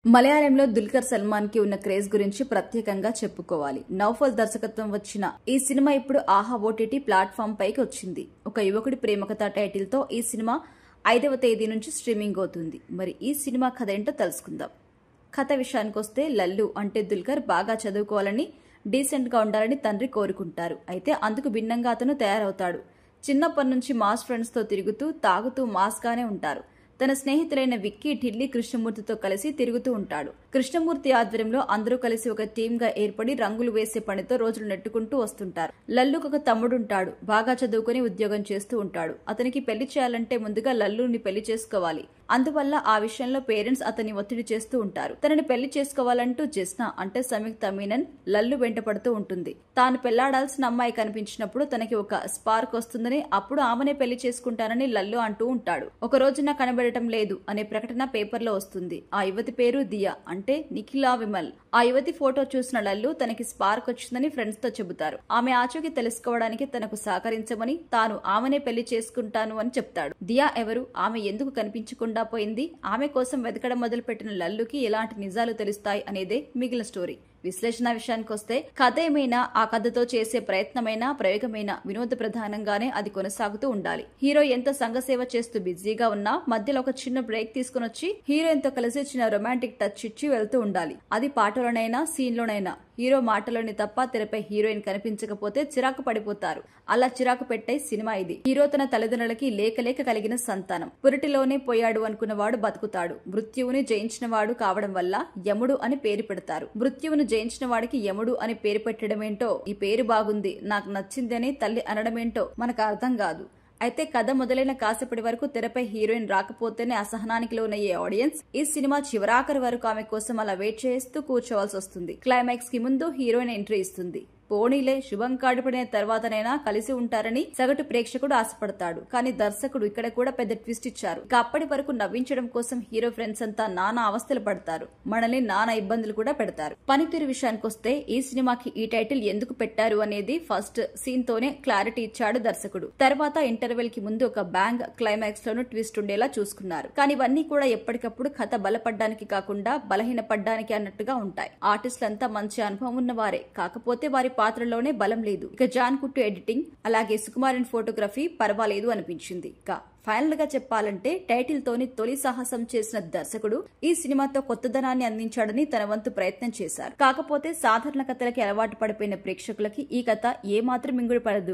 మలయాళంలో దుల్కర్ సల్మాన్ కి ఉన్న క్రేజ్ గురించి ప్రత్యేకంగా చెప్పుకోవాలి. నౌఫల్ దర్శకత్వం వచ్చిన ఈ సినిమా ఇప్పుడు ఆహా ఓటీటీ ప్లాట్ఫామ్ పైకి వచ్చింది. ఒక యువకుడి ప్రేమ కథ టైటిల్ తో ఈ సినిమా 5వ తేదీ నుంచి స్ట్రీమింగ్ అవుతుంది. మరి ఈ సినిమా కథ ఏంటో తెలుసుకుందాం. కథ విషయానికొస్తే లల్లు అంటే దుల్కర్ బాగా చదువుకోవాలని, డీసెంట్ గా ఉండాలని తండ్రి కోరుకుంటారు. అయితే అందుకు భిన్నంగా అతను తయారవుతాడు. చిన్నప్పటి నుంచి మాస్ ఫ్రెండ్స్ తో తిరుగుతూ తాగుతూ మాస్ గానే ఉంటారు. తన స్నేహితులైన విక్కీ, ఢిల్లీ, కృష్ణమూర్తితో కలిసి తిరుగుతూ ఉంటాడు. కృష్ణమూర్తి ఆధ్వర్యంలో అందరూ కలిసి ఒక టీమ్ గా ఏర్పడి రంగులు వేసే పనితో రోజులు నెట్టుకుంటూ వస్తుంటారు. లల్లుకు ఒక తమ్ముడుంటాడు. బాగా చదువుకుని ఉద్యోగం చేస్తూ ఉంటాడు. అతనికి పెళ్లి చేయాలంటే ముందుగా లల్లుని పెళ్లి చేసుకోవాలి. అందువల్ల ఆ విషయంలో పేరెంట్స్ అతన్ని ఒత్తిడి చేస్తూ ఉంటారు. తనని పెళ్లి చేసుకోవాలంటూ జెస్నా అంటే సంయుక్త మీనన్ లల్లు వెంట పడుతూ ఉంటుంది. తాను పెళ్లాడాల్సిన అమ్మాయి కనిపించినప్పుడు తనకి ఒక స్పార్క్ వస్తుందని, అప్పుడు ఆమెనే పెళ్లి చేసుకుంటానని లల్లు అంటూ ఉంటాడు. ఒక రోజున కనబడటం లేదు అనే ప్రకటన పేపర్లో వస్తుంది. ఆ యువతి పేరు దియా అంటే నిఖిలా విమల్. ఆ యువతి ఫోటో చూసిన లల్లు తనకి స్పార్క్ వచ్చిందని ఫ్రెండ్స్ తో చెబుతారు. ఆమె ఆచూకీ తెలుసుకోవడానికి తనకు సహకరించమని, తాను ఆమెనే పెళ్లి చేసుకుంటాను అని చెప్తాడు. దియా ఎవరు, ఆమె ఎందుకు కనిపించకుండా పోయింది, ఆమె కోసం వెతకడం మొదలుపెట్టిన లల్లుకి ఎలాంటి నిజాలు తెలుస్తాయి అనేదే మిగిలిన స్టోరీ. విశ్లేషణ విషయానికొస్తే కథ ఏమైనా, ఆ కథతో చేసే ప్రయత్నమైనా, ప్రయోగమైనా వినోద ప్రధానంగానే అది కొనసాగుతూ ఉండాలి. హీరో ఎంత సంఘసేవ చేస్తూ బిజీగా ఉన్నా మధ్యలో ఒక చిన్న బ్రేక్ తీసుకుని వచ్చి హీరోయిన్ తో కలిసి చిన్న రొమాంటిక్ టచ్ ఇచ్చి వెళ్తూ ఉండాలి. అది పాటలోనైనా సీన్లోనైనా. హీరో మాటలోని తప్ప తెరపై హీరోయిన్ కనిపించకపోతే చిరాకు పడిపోతారు. అలా చిరాకు పెట్టే సినిమా ఇది. హీరో తన తల్లిదండ్రులకి లేక కలిగిన సంతానం. పురిటిలోనే పోయాడు అనుకున్నవాడు బతుకుతాడు. మృత్యువుని జయించిన వాడు కావడం వల్ల యముడు అని పేరు పెడతారు. మృత్యువును జయించిన వాడికి యముడు అని పేరు పెట్టడమేంటో, ఈ పేరు బాగుంది, నాకు నచ్చింది అని తల్లి అనడమేంటో మనకు అర్థం కాదు. అయితే కథ మొదలైన కాసేపటి వరకు తెరపై హీరోయిన్ రాకపోతేనే అసహనానికి లోనయ్యే ఆడియన్స్ ఈ సినిమా చివరాఖరి వరకు ఆమె కోసం అలా వెయిట్ చేస్తూ కూర్చోవాల్సి వస్తుంది. క్లైమాక్స్ కి ముందు హీరోయిన్ ఎంట్రీ ఇస్తుంది. పోనీలే, శుభం కాడిపడిన తర్వాతనైనా కలిసి ఉంటారని సగటు ప్రేక్షకుడు ఆశపడతాడు. కానీ దర్శకుడు ఇక్కడ కూడా పెద్ద ట్విస్ట్ ఇచ్చారు. ఇక అప్పటి వరకు నవ్వించడం కోసం హీరో ఫ్రెండ్స్ అంతా నానా అవస్థలు పడతారు. మనల్ని నానా ఇబ్బందులు కూడా పెడతారు. పనితీరు విషయానికొస్తే ఈ సినిమాకి ఈ టైటిల్ ఎందుకు పెట్టారు అనేది ఫస్ట్ సీన్ తోనే క్లారిటీ ఇచ్చాడు దర్శకుడు. తర్వాత ఇంటర్వెల్ కి ముందు ఒక బ్యాంగ్, క్లైమాక్స్ లోనూ ట్విస్ట్ ఉండేలా చూసుకున్నారు. కానీ ఇవన్నీ కూడా ఎప్పటికప్పుడు కథ బలపడ్డానికి కాకుండా బలహీనపడ్డానికి అన్నట్టుగా ఉంటాయి. ఆర్టిస్టులంతా మంచి అనుభవం ఉన్నవారే, కాకపోతే వారి పాత్రలోనే బలం లేదు. ఇక జాన్ కుట్టు ఎడిటింగ్, అలాగే సుకుమారన్ ఫోటోగ్రఫీ పర్వాలేదు అనిపించింది. ఇక ఫైనల్ గా చెప్పాలంటే టైటిల్ తోని తొలి సాహసం చేసిన దర్శకుడు ఈ సినిమాతో కొత్తదనాన్ని అందించాడని తన వంతు ప్రయత్నం చేశారు. కాకపోతే సాధారణ కథలకి అలవాటు పడిపోయిన ప్రేక్షకులకి ఈ కథ ఏమాత్రం మింగుడు పడదు.